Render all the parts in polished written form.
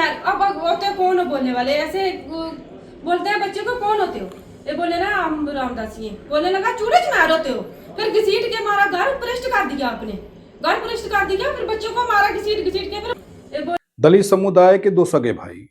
अब होते कौन हो बोलने वाले, ऐसे बोलते हैं बच्चे को, कौन होते हो? ये बोले ना हम रामदास जी, बोले लगा चूड़े चुनार होते हो। फिर घसीट के मारा, घर भ्रष्ट कर दिया आपने, घर भ्रष्ट कर दिया, फिर बच्चों को मारा घसीट घसीट के। फिर दलित समुदाय के दो सगे भाई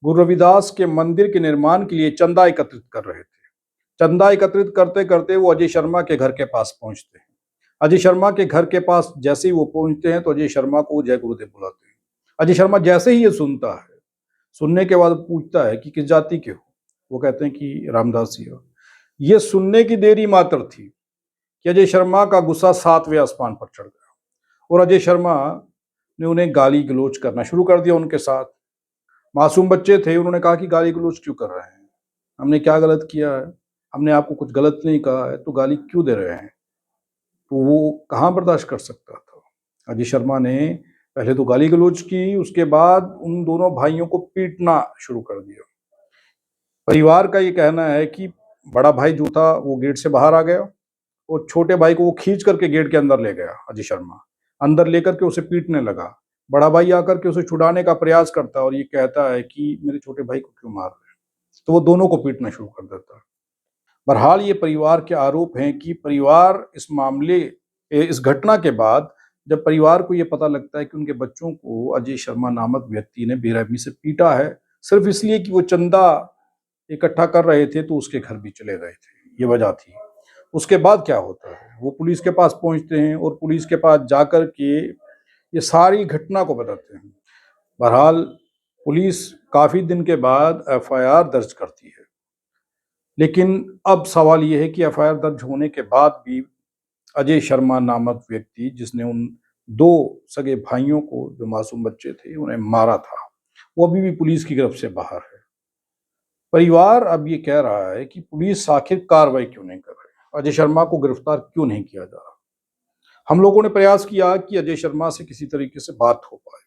गुरु रविदास के मंदिर के निर्माण के लिए चंदा एकत्रित कर रहे थे। चंदा एकत्रित करते करते वो अजय शर्मा के घर के पास पहुंचते हैं। अजय शर्मा के घर के पास जैसे ही वो पहुंचते हैं तो अजय शर्मा को जय गुरुदेव बुलाते हैं। अजय शर्मा जैसे ही ये सुनता है, सुनने के बाद पूछता है कि किस जाति के हो। वो कहते हैं कि रामदास जी हो। ये सुनने की देरी मात्र थी कि अजय शर्मा का गुस्सा 7वें आसमान पर चढ़ गया और अजय शर्मा ने उन्हें गाली गलौज करना शुरू कर दिया। उनके साथ मासूम बच्चे थे, उन्होंने कहा कि गाली गलौज क्यों कर रहे हैं, हमने क्या गलत किया है, हमने आपको कुछ गलत नहीं कहा है, तो गाली क्यों दे रहे हैं। तो वो कहाँ बर्दाश्त कर सकता था। अजय शर्मा ने पहले तो गाली गलौज की, उसके बाद उन दोनों भाइयों को पीटना शुरू कर दिया। परिवार का ये कहना है कि बड़ा भाई जो था वो गेट से बाहर आ गया और छोटे भाई को वो खींच करके गेट के अंदर ले गया। अजय शर्मा अंदर लेकर के उसे पीटने लगा। बड़ा भाई आकर के उसे छुड़ाने का प्रयास करता है और ये कहता है कि मेरे छोटे भाई को क्यों मार रहे हैं, तो वो दोनों को पीटना शुरू कर देता है। बहरहाल ये परिवार के आरोप हैं कि परिवार इस घटना के बाद जब परिवार को ये पता लगता है कि उनके बच्चों को अजय शर्मा नामक व्यक्ति ने बेरहमी से पीटा है सिर्फ इसलिए कि वो चंदा इकट्ठा कर रहे थे, तो उसके घर भी चले गए थे, ये वजह थी। उसके बाद क्या होता है, वो पुलिस के पास पहुंचते हैं और पुलिस के पास जाकर के ये सारी घटना को बताते हैं। बहरहाल पुलिस काफी दिन के बाद एफआईआर दर्ज करती है, लेकिन अब सवाल यह है कि एफआईआर दर्ज होने के बाद भी अजय शर्मा नामक व्यक्ति जिसने उन दो सगे भाइयों को, जो मासूम बच्चे थे, उन्हें मारा था, वो अभी भी पुलिस की गिरफ्त से बाहर है। परिवार अब ये कह रहा है कि पुलिस आखिर कार्रवाई क्यों नहीं कर रही, अजय शर्मा को गिरफ्तार क्यों नहीं किया जा रहा। हम लोगों ने प्रयास किया कि अजय शर्मा से किसी तरीके से बात हो पाए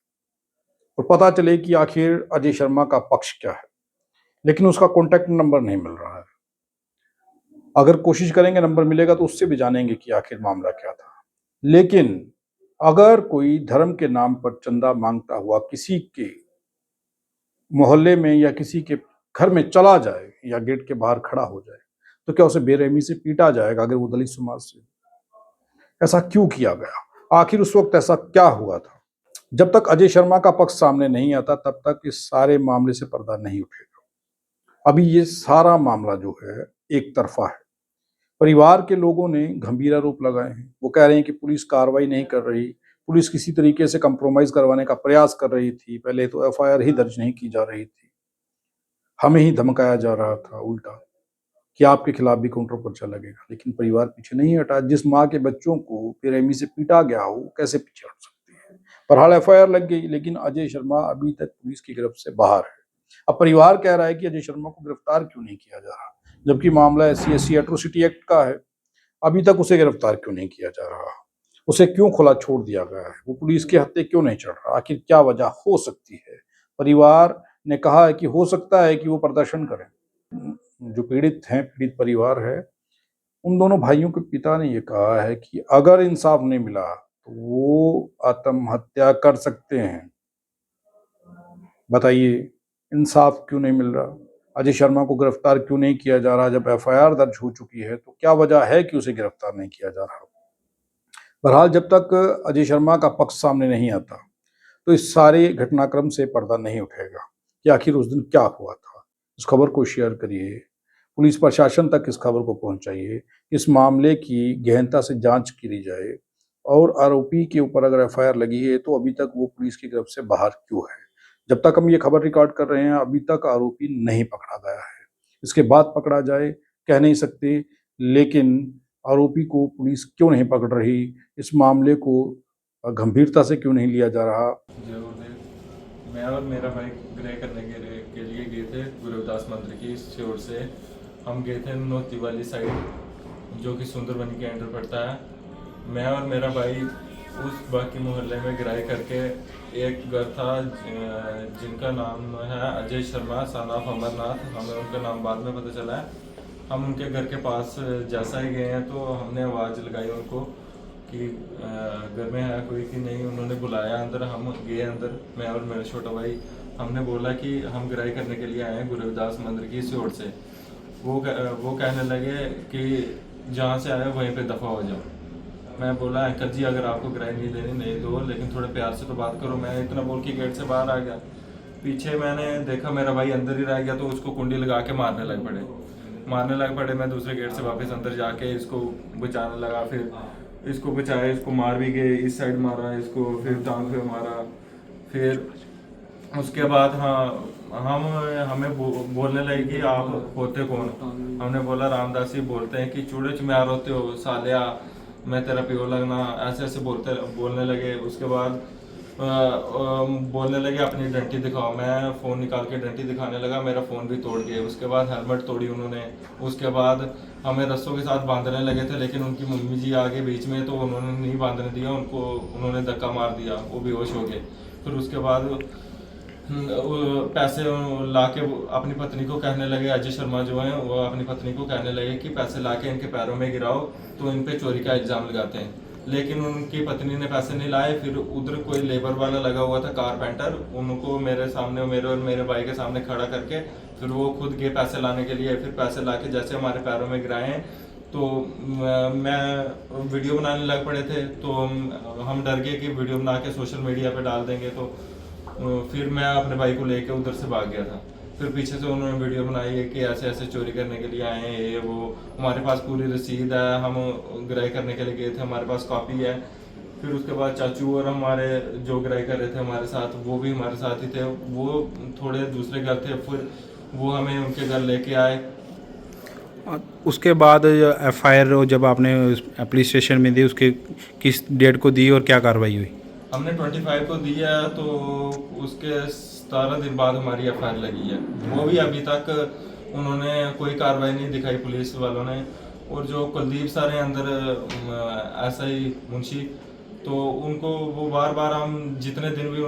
और पता चले कि आखिर अजय शर्मा का पक्ष क्या है, लेकिन उसका कॉन्टैक्ट नंबर नहीं मिल रहा है। अगर कोशिश करेंगे, नंबर मिलेगा तो उससे भी जानेंगे कि आखिर मामला क्या था। लेकिन अगर कोई धर्म के नाम पर चंदा मांगता हुआ किसी के मोहल्ले में या किसी के घर में चला जाए या गेट के बाहर खड़ा हो जाए, तो क्या उसे बेरहमी से पीटा जाएगा अगर वो दलित समाज से? ऐसा क्यों किया गया, आखिर उस वक्त ऐसा क्या हुआ था? जब तक अजय शर्मा का पक्ष सामने नहीं आता तब तक इस सारे मामले से पर्दा नहीं उठेगा। अभी ये सारा मामला जो है एक तरफा है। परिवार के लोगों ने गंभीर आरोप लगाए हैं। वो कह रहे हैं कि पुलिस कार्रवाई नहीं कर रही, पुलिस किसी तरीके से कंप्रोमाइज करवाने का प्रयास कर रही थी। पहले तो एफआईआर ही दर्ज नहीं की जा रही थी, हमें ही धमकाया जा रहा था उल्टा कि आपके खिलाफ भी काउंटर पर्चा लगेगा। लेकिन परिवार पीछे नहीं हटा। जिस माँ के बच्चों को बेरहमी से पीटा गया हो, कैसे पीछे हट सकती है? बहरहाल एफआईआर लग गई, लेकिन अजय शर्मा अभी तक पुलिस की गिरफ्त से बाहर है। अब परिवार कह रहा है कि अजय शर्मा को गिरफ्तार क्यों नहीं किया जा रहा, जबकि मामला SC/SC एट्रोसिटी एक्ट का है। अभी तक उसे गिरफ्तार क्यों नहीं किया जा रहा, उसे क्यों खुला छोड़ दिया गया है, वो पुलिस के हत्थे क्यों नहीं चढ़ रहा, आखिर क्या वजह हो सकती है? परिवार ने कहा है कि हो सकता है कि वो प्रदर्शन करें। जो पीड़ित हैं, पीड़ित परिवार है, उन दोनों भाइयों के पिता ने ये कहा है कि अगर इंसाफ नहीं मिला तो वो आत्महत्या कर सकते हैं। बताइए, इंसाफ क्यों नहीं मिल रहा? अजय शर्मा को गिरफ्तार क्यों नहीं किया जा रहा? जब एफआईआर दर्ज हो चुकी है तो क्या वजह है कि उसे गिरफ्तार नहीं किया जा रहा? बहरहाल जब तक अजय शर्मा का पक्ष सामने नहीं आता तो इस सारे घटनाक्रम से पर्दा नहीं उठेगा कि आखिर उस दिन क्या हुआ था। इस खबर को शेयर करिए, पुलिस प्रशासन तक इस खबर को पहुंचाइए, इस मामले की गहनता से जांच की जाए और आरोपी के ऊपर अगर एफआईआर लगी है तो अभी तक वो पुलिस की गिरफ्त से बाहर क्यों है। जब तक हम ये खबर रिकॉर्ड कर रहे हैं अभी तक आरोपी नहीं पकड़ा गया है। इसके बाद पकड़ा जाए कह नहीं सकते, लेकिन आरोपी को पुलिस क्यों नहीं पकड़ रही, इस मामले को गंभीरता से क्यों नहीं लिया जा रहा। जरूर, मैं और मेरा भाई गृह करने के लिए गए थे गुरु रविदास मंदिर की ओर से। हम गए थे नोती वाली साइड, जो कि सुंदरबनी के अंडर पड़ता है। मैं और मेरा भाई उस बाकी मोहल्ले में गिराई करके एक घर था जिनका नाम है अजय शर्मा सन ऑफ अमरनाथ, हमें उनका नाम बाद में पता चला है। हम उनके घर के पास जैसा ही गए हैं तो हमने आवाज़ लगाई उनको कि घर में है कोई कि नहीं। उन्होंने बुलाया अंदर, हम गए अंदर, मैं और मेरा छोटा भाई। हमने बोला कि हम गिराई करने के लिए आए हैं गुरु रविदास मंदिर की सियोड़ से। वो कहने लगे कि जहाँ से आए वहीं पे दफ़ा हो जाओ। मैं बोला अंकल जी अगर आपको गिराई नहीं देनी नहीं दो, लेकिन थोड़े प्यार से तो बात करो। मैं इतना बोल के गेट से बाहर आ गया। पीछे मैंने देखा मेरा भाई अंदर ही रह गया, तो उसको कुंडी लगा के मारने लग पड़े। मैं दूसरे गेट से वापस अंदर जाके इसको बचाने लगा। फिर इसको बचाया, इसको मार भी गए, इस साइड मारा इसको, फिर टांग पे मारा। फिर उसके बाद हमें बोलने लगे कि आप होते कौन। हमने बोला रामदास जी बोलते हैं कि चूड़े चुम्यार होते हो सालिया, मैं तेरा प्यो लगना, ऐसे बोलने लगे। उसके बाद बोलने लगे अपनी डंटी दिखाओ। मैं फ़ोन निकाल के डंटी दिखाने लगा, मेरा फ़ोन भी तोड़ गए। उसके बाद हेलमेट तोड़ी उन्होंने। उसके बाद हमें रस्सों के साथ बांधने लगे थे, लेकिन उनकी मम्मी जी आगे बीच में, तो उन्होंने नहीं बांधने दिया, उन्होंने धक्का मार दिया, वो बेहोश हो गए। फिर उसके बाद पैसे ला के अपनी पत्नी को कहने लगे, अजय शर्मा जो हैं वो अपनी पत्नी को कहने लगे कि पैसे ला के इनके पैरों में गिराओ तो इन पे चोरी का इल्ज़ाम लगाते हैं। लेकिन उनकी पत्नी ने पैसे नहीं लाए। फिर उधर कोई लेबर वाला लगा हुआ था, कारपेंटर, उनको मेरे सामने, मेरे और मेरे भाई के सामने खड़ा करके फिर वो खुद गए पैसे लाने के लिए। फिर पैसे ला के जैसे हमारे पैरों में गिराए, तो मैं वीडियो बनाने लग पड़े थे। तो हम डर गए कि वीडियो बना के सोशल मीडिया पे डाल देंगे, तो फिर मैं अपने भाई को लेके उधर से भाग गया था। फिर पीछे से उन्होंने वीडियो बनाई है कि ऐसे ऐसे चोरी करने के लिए आए हैं, ये वो। हमारे पास पूरी रसीद है, हम गिराई करने के लिए गए थे, हमारे पास कॉपी है। फिर उसके बाद चाचू और हमारे जो गिराई कर रहे थे हमारे साथ, वो भी हमारे साथ ही थे। वो थोड़े दूसरे घर थे, फिर वो हमें उनके घर लेके आए। उसके बाद FIR जब आपने पुलिस स्टेशन में दी, उसके किस डेट को दी और क्या कार्रवाई हुई? हमने 25 को दिया, तो उसके 17 दिन बाद हमारी FIR लगी है। वो भी अभी तक उन्होंने कोई कार्रवाई नहीं दिखाई पुलिस वालों ने। और जो कुलदीप सर हैं अंदर SI मुंशी, तो उनको वो बार बार, हम जितने दिन भी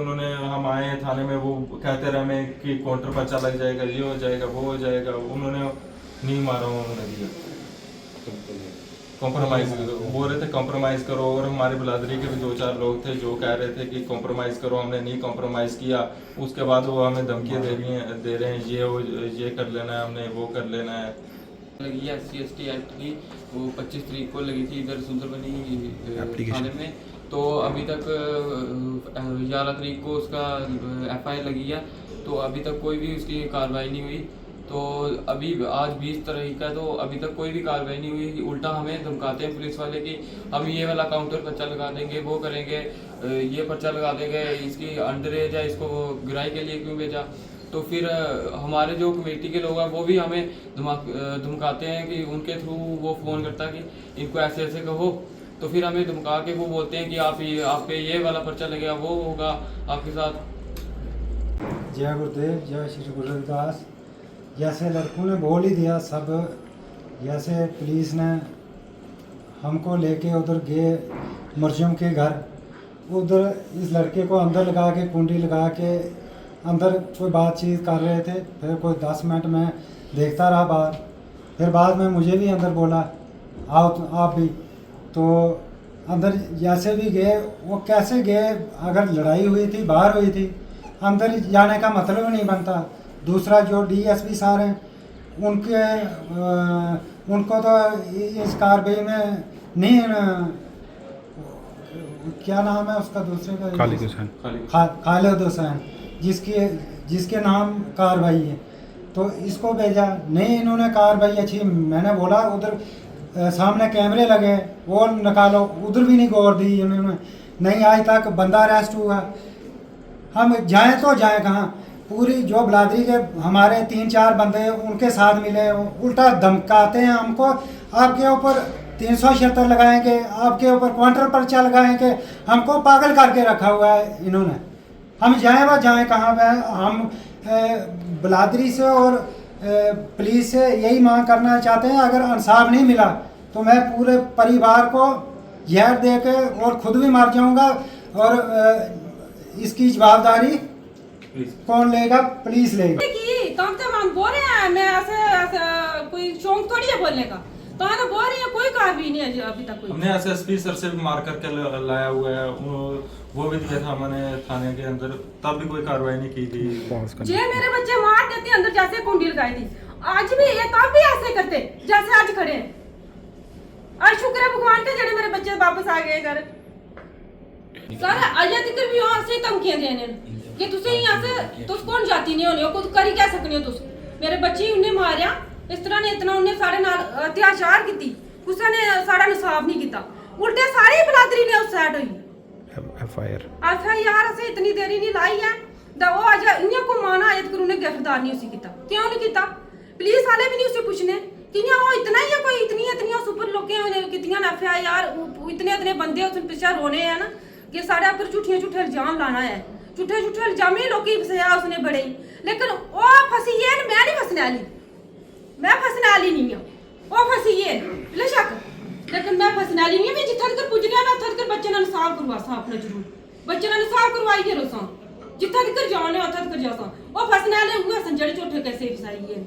हम आए हैं थाने में, वो कहते रहे हमें कि काउंटर पर्चा लग जाएगा, ये हो जाएगा, वो हो जाएगा। उन्होंने नहीं मारा, उन्होंने दिया कॉम्प्रोमाइज़ बोल रहे थे कॉम्प्रोमाइज़ करो। और हमारे बिलादरी के भी 2-4 लोग थे जो कह रहे थे कि कॉम्प्रोमाइज़ करो, हमने नहीं कॉम्प्रोमाइज़ किया। उसके बाद वो हमें धमकियाँ दे रहे हैं, ये कर लेना है, हमने वो कर लेना है। लगी है SC/ST एक्ट की, वो 25 तारीख को लगी थी इधर सुंदरबनी थाने में। तो अभी तक 11 तारीख को उसका FIR लगी है, तो अभी तक कोई भी उसकी कार्रवाई नहीं हुई। तो अभी आज 20 तारीख का, तो अभी तक कोई भी कार्रवाई नहीं हुई। उल्टा हमें धमकाते हैं पुलिस वाले कि हम ये वाला काउंटर पर्चा लगा देंगे, वो करेंगे, ये पर्चा लगा देंगे, इसकी अंडर एज है, इसको गिराई के लिए क्यों भेजा। तो फिर हमारे जो कमेटी के लोग हैं वो भी हमें धमकाते हैं कि उनके थ्रू वो फ़ोन करता है कि इनको ऐसे ऐसे कहो। तो फिर हमें धमका के वो बोलते हैं कि आप पे ये वाला पर्चा लगेगा, वो होगा आपके साथ। जय गुरुदेव, जय श्री गुरु रविदास। जैसे लड़कों ने बोल ही दिया सब, जैसे पुलिस ने हमको लेके उधर गए मुर्जुम के घर, उधर इस लड़के को अंदर लगा के, कुंडी लगा के अंदर कोई बातचीत कर रहे थे। फिर कोई 10 मिनट में देखता रहा बाहर। फिर बाद में मुझे भी अंदर बोला आओ आप भी। तो अंदर जैसे भी गए, वो कैसे गए, अगर लड़ाई हुई थी, बाहर हुई थी, अंदर जाने का मतलब नहीं बनता। दूसरा जो DSP साहब हैं, उनको तो इस कार्रवाई में नहीं, क्या नाम है उसका दूसरे का, खालिद हुसैन, जिसके नाम कार्रवाई है, तो इसको भेजा नहीं। इन्होंने कार्रवाई अच्छी, मैंने बोला उधर सामने कैमरे लगे, वो निकालो, उधर भी नहीं गौर दी इन्होंने। नहीं, आज तक बंदा अरेस्ट हुआ। हम जाएं तो जाएं कहाँ? पूरी जो बिलादरी के हमारे 3-4 बंदे उनके साथ मिले, उल्टा धमकाते हैं हमको, आपके ऊपर 376 लगाएंगे, आपके ऊपर क्वार्टर पर्चा लगाएंगे। हमको पागल करके रखा हुआ है इन्होंने। हम जाएं व जाएं कहाँ पे? हम बिलादरी से और पुलिस से यही मांग करना चाहते हैं, अगर इंसाफ नहीं मिला तो मैं पूरे परिवार को जहर दे के और खुद भी मर जाऊंगा। और इसकी जवाबदारी कौन लेगा? पुलिस लेगी। तो हम बोल रहे हैं, मैं ऐसे कोई शौक थोड़ी है बोलने का। कहाँ तो बोल रही है, कोई कार्रवाई नहीं है अभी तक कोई। हमने एसएसपी सर से मार करके लाया हुआ है, वो भी दिया था हमने थाने के अंदर, तब भी कोई कार्रवाई नहीं की थी। जे मेरे बच्चे मार देते अंदर जैसे कुंडी लगाई थी, आज भी ये तब भी ऐसे करते जैसे आज खड़े हैं। आज शुक्र है भगवान के जड़े मेरे बच्चे वापस आ गए घर। सर अजय तक भी और से धमकियां देने कि तुसे यहां से तुस कौन जाती नहीं होने हो, खुद करी क्या सकने हो तुस। मेरे बच्चे ही उन्हें मारिया इस तरह ने, इतना उन्हें साढ़े नाल अत्याचार की, कुसा ने साढ़ा इंसाफ नहीं किया, उल्टे सारी बलादरी ने उस साइड हुई। एफआईआर से इतनी देरी नहीं लाई है दा वो अज इयां को माना अजय तक उन्हें गिरफ्तार नहीं उसी किया, क्यों नहीं किया? पुलिस वाले भी नहीं उसे पूछने कि वो इतना ही है, कोई इतनी सुपर लोकें कितियां एफआईआर, इतने बंदे उस पीछे रोने हैं ना कि साढ़े उपर झूठे इल्जाम लाना है, झूठे इल्जाम ही लोग फसाया उसने बड़े। लेकिन वो फसी है, मैं नहीं फसने वाली, मैं फसने वाली नहीं हूँ, वो फसी है बेशक, लेकिन मैं फसने वाली नहीं हूँ। मैं जितना तक पुजने ना उतना तक बच्चे ने इंसाफ करवा सा अपना, जरूर बच्चे ने इंसाफ करवाई है रोसा, जितना तक जाने उतना तक जा सा। वो फसने वाले हुए संजड़ झूठे कैसे फसाई है।